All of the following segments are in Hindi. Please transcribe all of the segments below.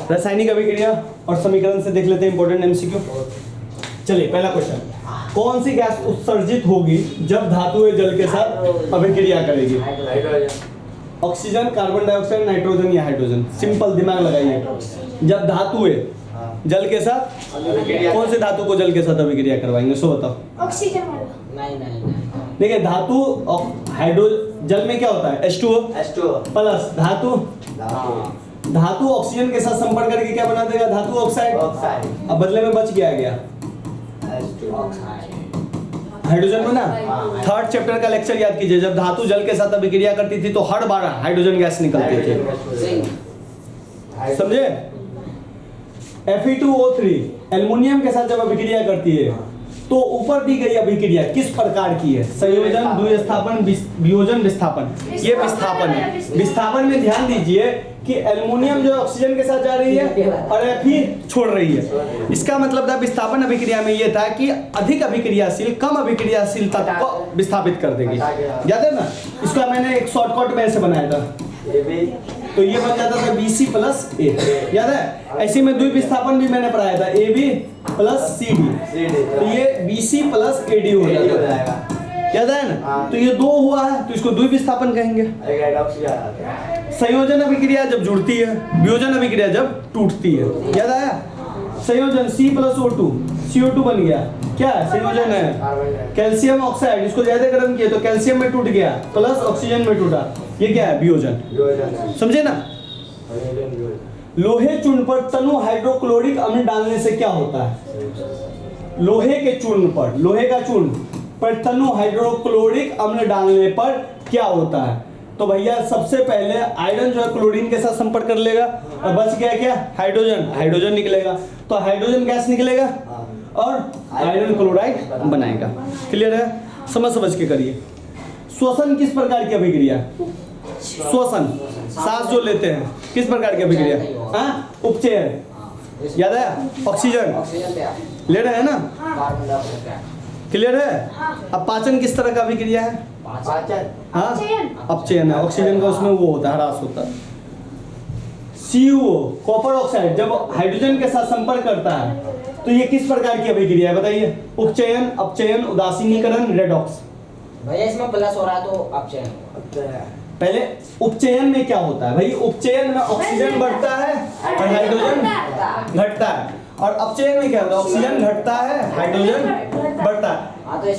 रासायनिक अभिक्रिया और समीकरण से देख लेते हैं इंपॉर्टेंट एमसीक्यू। चलिए पहला क्वेश्चन, कौन सी गैस उत्सर्जित होगी जब धातुएं जल के साथ अभिक्रिया करेगी? ऑक्सीजन, कार्बन डाइऑक्साइड, नाइट्रोजन या हाइड्रोजन? सिंपल, दिमाग लगाइए। जब धातुएं जल के साथ, कौन से धातु को जल के साथ अभिक्रिया करवाएंगे? सो बताओ। ऑक्सीजन वाला। नहीं। देखिए धातु हाइड्रो जल में क्या होता है? H2O प्लस धातु ऑक्सीजन के साथ संपर्क करके क्या बना देगा? धातु ऑक्साइड। अब बदले में बच गया हाइड्रोजन में ना। थर्ड चैप्टर का लेक्चर याद कीजिए, जब धातु जल के साथ अभिक्रिया करती थी तो हर बार हाइड्रोजन गैस निकलती थी, समझे? Fe2O3 एल्युमिनियम के साथ जब अभिक्रिया करती है तो ऊपर दी गई अभिक्रिया किस प्रकार की है? संयोजन, द्विस्थापन, वियोजन, विस्थापन। ये विस्थापन है। विस्थापन में ध्यान दीजिए कि एल्युमिनियम जो ऑक्सीजन के साथ जा रही है और Fe छोड़ रही है। इसका मतलब था विस्थापन अभिक्रिया में ये था कि अधिक अभिक्रियाशील कम अभिक्रियाशील तत्व को विस्थापित कर देगी। याद है ना? इसका मैंने एक शॉर्टकट में ऐसे बनाया था, तो ये बन जाता था BC प्लस A। याद है? ऐसे में द्विविस्थापन भी मैंने पढ़ाया था, AB प्लस CD, तो ये BC प्लस AD हो जाएगा। याद है ना? तो ये दो हुआ है तो इसको द्विविस्थापन कहेंगे। संयोजन अभिक्रिया जब जुड़ती है, वियोजन अभिक्रिया जब टूटती है। याद आया? संयोजन C प्लस O2, CO2 बन गया। क्या है? संयोजन है। कैल्शियम ऑक्साइड, इसको ज्यादा गर्म किया तो कैल्शियम में टूट गया, प्लस ऑक्सीजन में टूटा, ये क्या है? वियोजन। समझे ना? लोहे चूर्ण पर तनु हाइड्रोक्लोरिक अम्ल डालने से क्या होता है? लोहे के चूर्ण पर, लोहे का चूर्ण पर तनु हाइड्रोक्लोरिक अम्ल डालने पर क्या होता है? तो भैया सबसे पहले आयरन जो है क्लोरीन के साथ संपर्क कर लेगा और बच गया क्या? हाइड्रोजन निकलेगा, तो हाइड्रोजन गैस निकलेगा और आयरन क्लोराइड बनाएगा। क्लियर है? समझ के करिए। श्वसन किस प्रकार की अभिक्रिया? श्वसन, सांस जो लेते हैं, किस प्रकार की अभिक्रिया? उपचयन। याद है? ऑक्सीजन ले रहे हैं ना? क्लियर है? अब पाचन किस तरह का अभिक्रिया है? अपचयन है। ऑक्सीजन का उसमें वो होता है, ह्रास होता है। CuO, कॉपर ऑक्साइड, जब हाइड्रोजन के साथ संपर्क करता है तो ये किस प्रकार की अभिक्रिया है? बताइए। उपचयन, अपचयन, उदासीनीकरण, रेडॉक्स। भैया इसमें प्लस हो रहा है तो अपचयन। पहले उपचयन में क्या होता है भाई? उपचयन में ऑक्सीजन बढ़ता है और हाइड्रोजन घटता है, और अपचयन में क्या होता है? ऑक्सीजन घटता है, हाइड्रोजन बढ़ता है।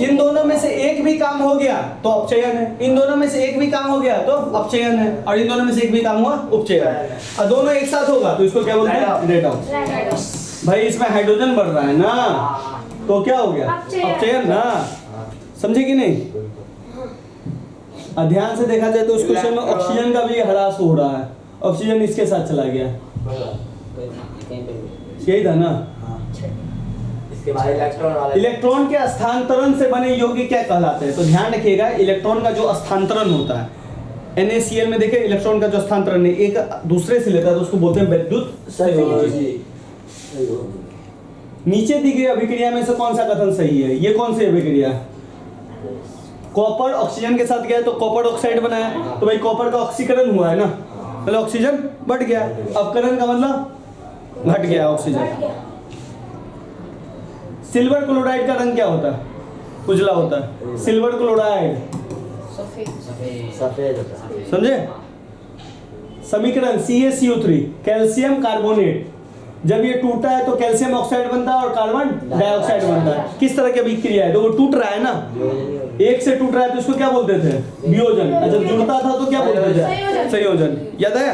इन दोनों में से एक भी काम हो गया तो अपचयन है, इन दोनों में से एक भी काम हो गया तो अपचयन है, और इन दोनों में से एक भी काम हुआ उपचयन है, और दोनों एक साथ होगा तो इसको क्या बोलते हैं? रेडॉक्स। भाई इसमें हाइड्रोजन बढ़ रहा है ना, तो क्या हो गया? अपचयन ना। समझे कि नहीं? ध्यान से देखा जाए तो उस क्वेश्चन में ऑक्सीजन का भी ह्रास हो रहा है, ऑक्सीजन इसके साथ चला गया, यही था ना? इलेक्ट्रॉन के स्थानांतरण से बने यौगिक क्या कहलाते हैं? तो ध्यान रखिएगा, इलेक्ट्रॉन का जो स्थानांतरण होता है, NaCl में देखिए इलेक्ट्रॉन का जो स्थानांतरण है, एक दूसरे से लेता है तो उसको बोलते हैं विद्युत सहयोगी। नीचे दी गई अभिक्रिया में से कौन सा कथन सही है? ये कौन सी अभिक्रिया? कॉपर ऑक्सीजन के साथ गया तो कॉपर ऑक्साइड बनाया, तो भाई कॉपर का ऑक्सीकरण हुआ है ना, पहले ऑक्सीजन बढ़ गया, अपकरण का मतलब घट गया ऑक्सीजन। सिल्वर क्लोराइड का रंग क्या होता है? उजला होता है। सिल्वर क्लोराइड सफेद। समझे? समीकरण CaCO3, कैल्शियम कार्बोनेट, जब ये टूटा है तो कैल्शियम ऑक्साइड बनता है और कार्बन डाइऑक्साइड बनता है। किस तरह की अभिक्रिया है? देखो टूट रहा है ना, एक से टूट रहा है तो इसको क्या बोलते थे? वियोजन। जब जुड़ता था तो क्या बोलते थे? संयोजन। याद है?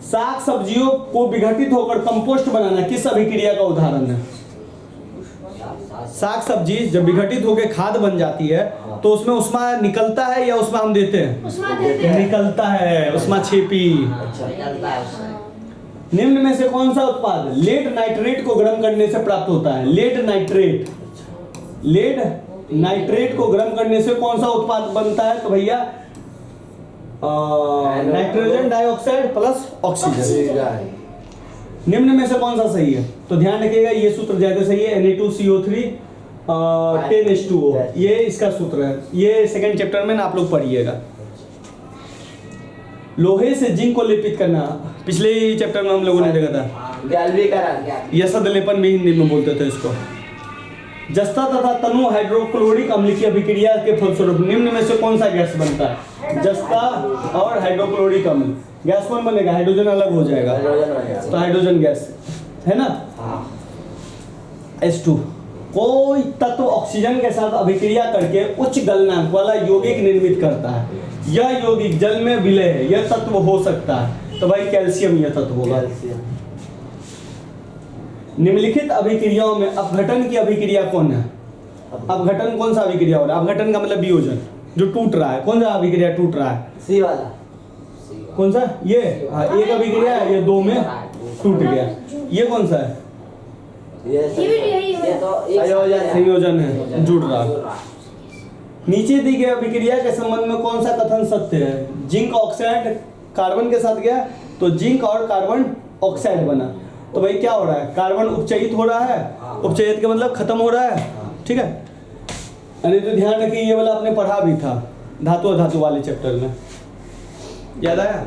साग सब्जियों को विघटित होकर कंपोस्ट बनाना किस अभिक्रिया का उदाहरण है? साग सब्जी जब विघटित होकर खाद बन जाती है तो उसमें उष्मा निकलता है या उष्मा हम देते हैं? निकलता है, उष्मा छेपी। निम्न में से कौन सा उत्पाद लेड नाइट्रेट को गर्म करने से प्राप्त होता है? लेड नाइट्रेट को गर्म करने से कौन सा उत्पाद बनता है? तो भैया नाइट्रोजन डाइऑक्साइड प्लस ऑक्सीजन। निम्न में से कौन सा सही है? तो ध्यान रखिएगा, ये सूत्र ज्यादा सही है, Na2CO3 10H2O, ये इसका सूत्र है। ये सेकंड चैप्टर में ना आप लोग पढ़िएगा। लोहे से जिंक को लेपित करना, पिछले ही चैप्टर में हम लोगों ने देखा था। गैल्वीकरण। यसद लेपन भी हिंदी में बोलते थे इसको। जस्ता तथा तनु हाइड्रोक्लोरिक अम्ल की अभिक्रिया के फलस्वरूप निम्न में से कौन सा गैस बनता है? जस्ता और हाइड्रोक्लोरिक अम्ल, गैस कौन बनेगा? हाइड्रोजन अलग हो जाएगा तो हाइड्रोजन गैस है ना। H2 कोई तत्व ऑक्सीजन के साथ अभिक्रिया करके उच्च गलनांक वाला यौगिक निर्मित करता है। यह यौगिक जल में विलय है, यह तत्व हो सकता है, तो भाई कैल्शियम यह तत्व होगा। निम्नलिखित अभिक्रियाओं में अपघटन की अभिक्रिया कौन है? अपघटन कौन सा अभिक्रिया हो रहा है? अपघटन का मतलब वियोजन, जो टूट रहा है। कौन सा अभिक्रिया टूट रहा है? सी वाला। कौन सा? ये एक अभिक्रिया है, ये दो में टूट गया। ये कौन सा है? ये तो संयोजन है, जुड़ रहा। नीचे दी गई अभिक्रिया के संबंध में कौन सा कथन सत्य है? जिंक ऑक्साइड कार्बन के साथ गया तो जिंक और कार्बन ऑक्साइड बना, तो भाई क्या हो रहा है? कार्बन उपचयित हो रहा है। उपचयित के मतलब खत्म हो रहा है, ठीक है। अरे तो ध्यान रखिए, ये वाला आपने पढ़ा भी था धातु अधातु वाले चैप्टर में, याद आया?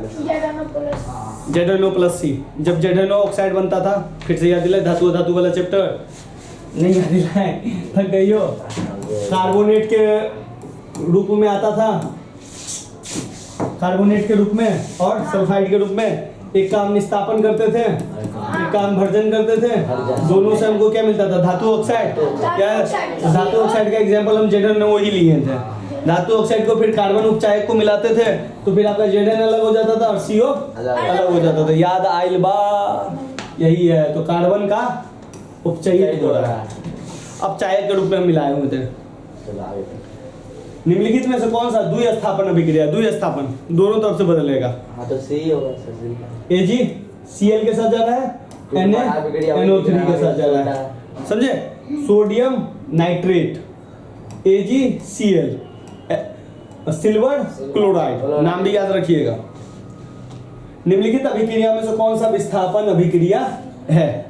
जेडनो प्लस सी, जब जेडनो ऑक्साइड बनता था। फिर से याद दिलाए, धातु अधातु वाला चैप्टर नहीं याद दिलाए, थक गई हो। कार्बोनेट के रूप में आता था, कार्बोनेट के रूप में और सल्फाइड के रूप में। एक काम निस्तापन करते थे, एक काम भर्जन करते थे। दोनों से हमको क्या मिलता था? धातु ऑक्साइड। क्या धातु ऑक्साइड का एग्जांपल हम जेडन ने वही लिए थे। धातु ऑक्साइड को फिर कार्बन उपचायक को मिलाते थे तो फिर आपका जेडन अलग हो जाता था और सीओ अलग हो जाता था। याद आइल बा, यही है। तो कार्बन का उपचयित हो रहा है, अपचायक के रूप में हम मिलाए हुए थे। निम्नलिखित में से कौन सा द्विस्थापन अभिक्रिया? द्विस्थापन दोनों तरफ से बदलेगा। हाँ तो सी होगा सर। Ag Cl के साथ जा रहा है, Na NO3 के साथ जा रहा है, समझे? Sodium nitrate AgCl, silver chloride, नाम भी याद रखिएगा। निम्नलिखित अभिक्रिया में से कौन सा विस्थापन अभिक्रिया है?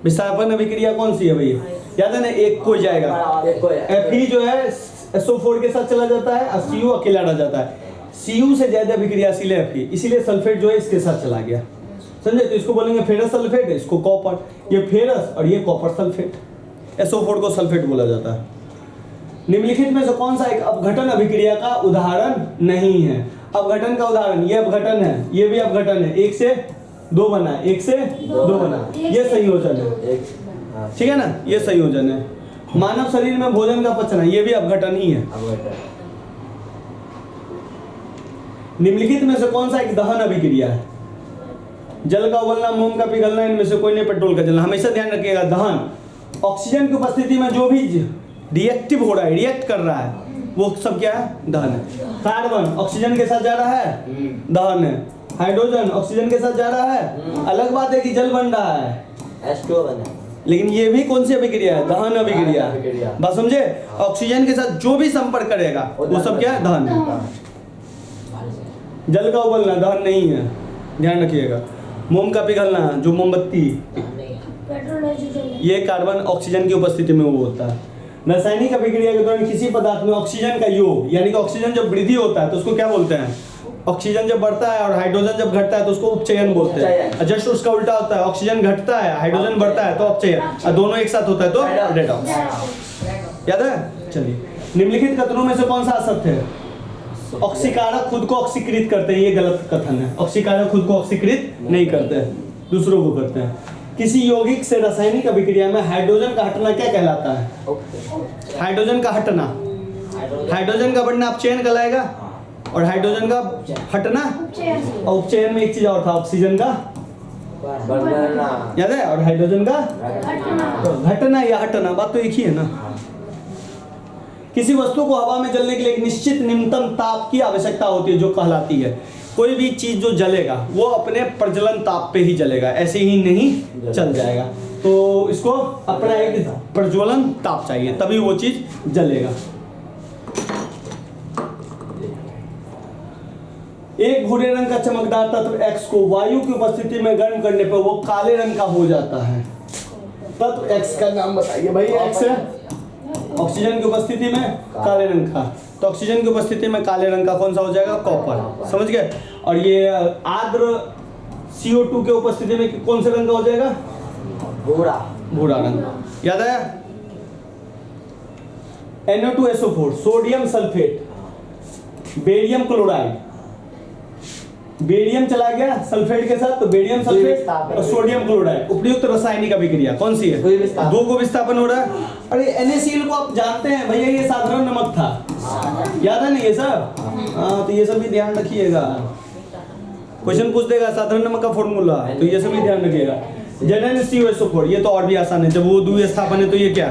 विस्थापन अभिक्रिया कौन सी है भैया? याद है ना, एक को जाएगा, Fe जो है SO4 के साथ चला जाता है और Cu अकेला रह जाता है। Cu से ज्यादा अभिक्रियाशील है Fe, इसीलिए सल्फेट जो है इसके साथ चला गया, समझे? तो इसको बोलेंगे फेरस सल्फेट, इसको कॉपर। ये फेरस और ये कॉपर सल्फेट, SO4 को सल्फेट बोला जाता है। निम्नलिखित में से कौन सा एक अपघटन अभिक्रिया का उदाहरण नहीं है? अपघटन का उदाहरण, ये अपघटन है, ये भी अपघटन है। एक से दो बना, एक से दो बना, ये संयोजन है, ठीक है ना? ये संयोजन है। मानव शरीर में भोजन का पचना, ये भी अपघटन ही है। निम्नलिखित में से कौन सा एक दहन अभिक्रिया है? जल का उबलना, मोम का पिघलना, इनमें से कोई नहीं। पेट्रोल का जलना। हमेशा ध्यान रखिएगा, दहन ऑक्सीजन की उपस्थिति में जो भी रिएक्टिव हो रहा है, रिएक्ट कर रहा है, वो सब क्या है? दहन है। कार्बन ऑक्सीजन के साथ जा रहा है, दहन है। हाइड्रोजन ऑक्सीजन के साथ जा रहा है, अलग बात है कि जल बन रहा है, H2O बना। लेकिन ये भी कौन सी अभिक्रिया है? दहन अभिक्रिया। बात समझे? ऑक्सीजन के साथ जो भी संपर्क करेगा वो सब क्या है? दहन है। जल का उबलना दहन नहीं है, ध्यान रखिएगा। मोम का पिघलना, जो मोमबत्ती, ये कार्बन ऑक्सीजन की उपस्थिति में वो होता है। रासायनिक अभिक्रिया के दौरान किसी पदार्थ में ऑक्सीजन का योग, यानी कि ऑक्सीजन जब वृद्धि होता है तो उसको क्या बोलते हैं? ऑक्सीजन जब बढ़ता है और हाइड्रोजन जब घटता है तो उसको उपचयन बोलते हैं। जस्ट उसका उल्टा होता है, ऑक्सीजन घटता है, हाइड्रोजन बढ़ता है तो अपचयन, और दोनों एक साथ होता है तो रेडॉक्स। याद है? चलिए, निम्नलिखित कथनों में से कौन सा असत्य है? ऑक्सीकारक खुद को ऑक्सीकृत करते हैं, ये गलत कथन है। ऑक्सीकारक खुद को ऑक्सीकृत नहीं करते हैं, दूसरों को करते हैं। किसी यौगिक से रासायनिक अभिक्रिया में हाइड्रोजन का हटना क्या कहलाता है? हाइड्रोजन का हटना, हाइड्रोजन का बढ़ना अपचयन कहलाएगा, और हाइड्रोजन का हटना, और उपचयन में एक चीज और था, ऑक्सीजन का बढ़ना, याद है? और हाइड्रोजन का घटना या हटना, बात तो एक ही है ना। किसी वस्तु को हवा में जलने के लिए एक निश्चित न्यूनतम ताप की आवश्यकता होती है, जो कहलाती है। कोई भी चीज जो जलेगा वो अपने प्रज्वलन ताप पे ही जलेगा, ऐसे ही नहीं चल जाएगा। तो इसको अपना एक प्रज्वलन ताप चाहिए, तभी वो चीज जलेगा। एक भूरे रंग का चमकदार तत्व X को वायु की उपस्थिति में गर्म करने पर वो काले रंग का हो जाता है। तत्व X का नाम बताइए भाई। X है ऑक्सीजन की उपस्थिति में काले रंग का, तो ऑक्सीजन की उपस्थिति में काले रंग का कौन सा हो जाएगा? कॉपर। समझ गए? और ये आर्द्र CO2 के उपस्थिति में कौन से रंग का हो जाएगा? भूरा। भूरा रंग। याद आया? NO2SO4 sodium sulphate, barium chloride, barium चला गया सल्फेट के साथ तो बेरियम सल्फेट और सोडियम क्लोराइड, उपयुक्त रासायनिक अभिक्रिया कौन सी है? दो को विस्थापन हो रहा है। अरे NaCl को आप जानते हैं भैया, ये साधारण नमक था, याद है ना ये सब? हाँ, तो ये सब भी ध्यान रखिएगा, क्वेश्चन पूछ देगा साधारण नमक का फॉर्मूला, तो ये सब भी ध्यान रखिएगा। ZnCO4 ये तो और भी आसान है, जब वो द्विस्थापन है तो ये क्या?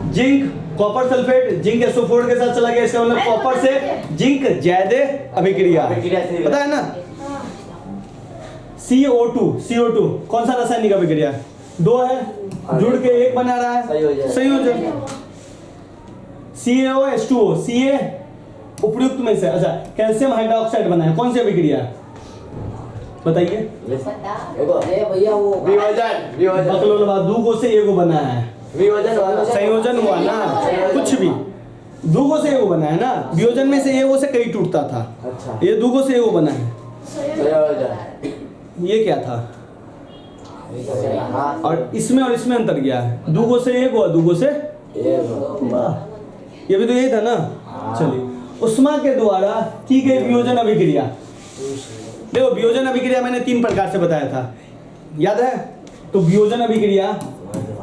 Zinc copper sulphate, zinc SO4 के साथ चला गया, इसका मतलब कॉपर से जिंक जैदे अभिक्रिया, पता है ना? CO2 कौन सा रासायनिक अभिक्रिया? दो है, जुड़ के एक बना रहा है, संयोजन। CaOH2O, Ca उपयुक्त में से, अच्छा कैल्शियम हाइड्रोक्साइड बना है, कौन सी अभिक्रिया? बताइए। भैया वो वियोजन दूगो से एगो बना है, संयोजन हुआ ना, कुछ भी दूगो से एगो बना है ना, वियोजन में से एगो से कई टूटता था। अच्छा। ये दूगो से एगो बना है, संयोजन। ये क्या था? और इसमें अंतर क्या है? दूगो से एगो और दूगो से ये भी तो यही था ना। चलिए, उष्मा के द्वारा की गई वियोजन अभिक्रिया, देखो वियोजन अभिक्रिया मैंने 3 प्रकार से बताया था, याद है? तो वियोजन अभिक्रिया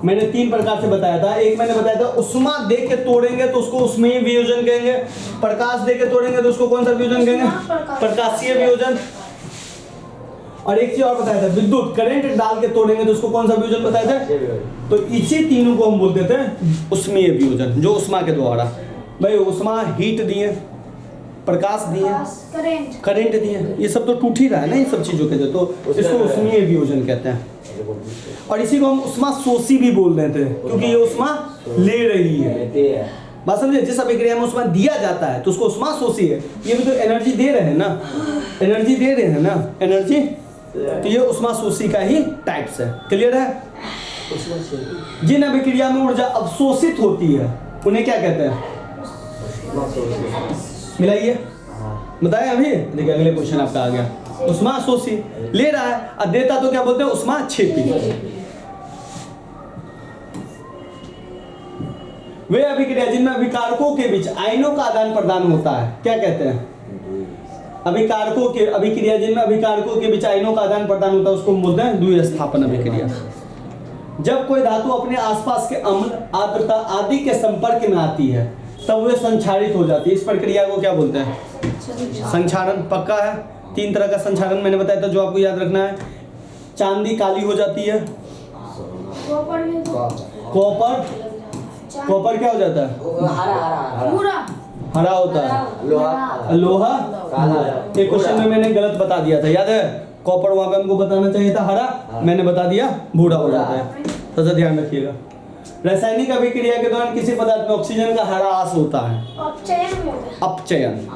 मैंने 3 प्रकार से बताया था। एक मैंने बताया था उष्मा दे के तोड़ेंगे तो उसको उष्मीय वियोजन कहेंगे, प्रकाश दे के तोड़ेंगे तो उसको कौन सा वियोजन कहेंगे? प्रकाशीय वियोजन। और एक चीज और बताया था, विद्युत करंट डाल के तोड़ेंगे तो उसको कौन सा वियोजन बताया था? तो इसी तीनों को हम बोलते थे उष्मीय वियोजन, जो उष्मा के द्वारा, भाई उष्मा हीट दिए, प्रकाश दिए, करंट दिए, ये सब तो टूट ही रहा है ना इन सब चीजों के, तो इसको उष्मीय वियोजन कहते हैं। और इसी को हम उष्मा शोषी भी बोल रहे थे, क्योंकि ये उष्मा ले रही है। बात समझे? जिस अभिक्रिया में उष्मा दिया जाता है तो उसको उष्मा शोषी है। ये भी तो एनर्जी दे रहे हैं ना, एनर्जी दे रहे हैं ना, एनर्जी, तो ये उष्मा शोषी का ही टाइप्स है। क्लियर है? जिन अभिक्रिया में ऊर्जा अवशोषित होती है उन्हें क्या कहते हैं? मिलाइए, बताएं अभी। देखिए अगले क्वेश्चन आपका आ गया, उष्मा शोषी ले रहा है और देता तो क्या बोलते हैं? उष्मा क्षेपी। वे अभिक्रिया जिनमें अभिकारकों के बीच आयनों का आदान प्रदान होता है क्या कहते हैं? अभिकारकों के, अभिक्रिया जिनमें अभिकारकों के बीच आयनों का आदान प्रदान होता है उसको बोलते हैं द्विस्थापन अभिक्रिया। जब कोई धातु अपने आसपास के अम्ल, आर्द्रता आदि के संपर्क में आती है तब वे संक्षारित हो जाती है। इस प्रक्रिया को क्या बोलते हैं? संक्षारण। पक्का है? 3 तरह का संक्षारण मैंने बताया था, जो आपको याद रखना है। चांदी काली हो जाती है, कॉपर क्या हो जाता है? हरा होता है, लोहा एक क्वेश्चन में मैंने गलत बता दिया था, याद है? कॉपर वहां पे हमको बताना चाहिए था हरा, मैंने बता दिया भूरा हो जाता है, तो ध्यान रखिएगा। रासायनिक अभिक्रिया के दौरान किसी पदार्थ में ऑक्सीजन का ह्रास होता है, अपचयन।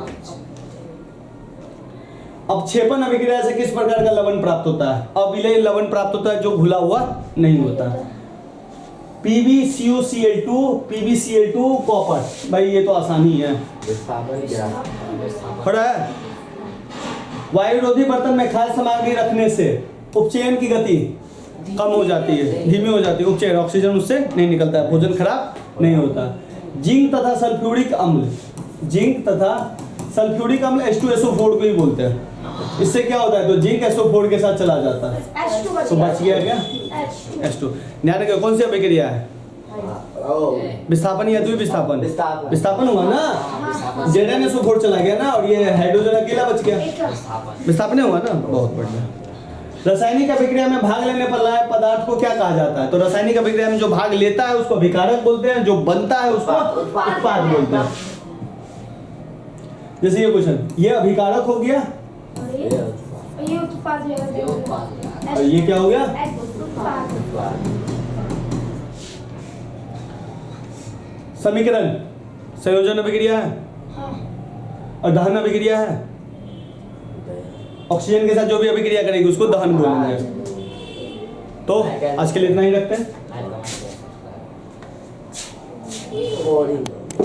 अपक्षेपण अभिक्रिया से किस प्रकार का लवण प्राप्त होता है? अविलेय लवण प्राप्त होता है जो घुला हुआ नहीं होता। PbCuCl2, PbCl2 कॉपर, भाई ये तो आसानी है, पढ़ा है? वायुरोधी बर्तन में खाद्य सामग्री रखने से उपचयन की गति कम हो जाती है, धीमी हो जाती है, उपचयन ऑक्सीजन उससे नहीं निकलता है, भोजन खराब नहीं होता। जिंक तथा सल्फ्यूरिक अम्ल, जिंक तथा सल्फ्यूरिक अम्ल H2SO4 को ही बोलते हैं। इससे क्या होता है? तो जिंक SO4 के साथ चला जाता है, तो बच गया क्या? H2। ध्यान रखिए कौन सी अभिक्रिया है? विस्थापन या द्विविस्थापन? विस्थापन हुआ ना, ZnSO4 चला गया ना, और ये हाइड्रोजन अकेला बच गया, विस्थापन हुआ ना। बहुत बढ़िया। रासायनिक अभिक्रिया में भाग लेने पर लाए पदार्थ को क्या कहा जाता है? तो रासायनिक अभिक्रिया में जो भाग लेता है उसको अभिकारक बोलते हैं, जो बनता है उसको उत्पाद बोलते हैं। जैसे ये क्वेश्चन, ये अभिकारक हो गया और ये क्या हो गया? समीकरण, संयोजन अभिक्रिया है और दहन अभिक्रिया है। ऑक्सीजन के साथ जो भी अभिक्रिया करेगी उसको दहन बोलेंगे। तो आज के लिए इतना ही रखते हैं।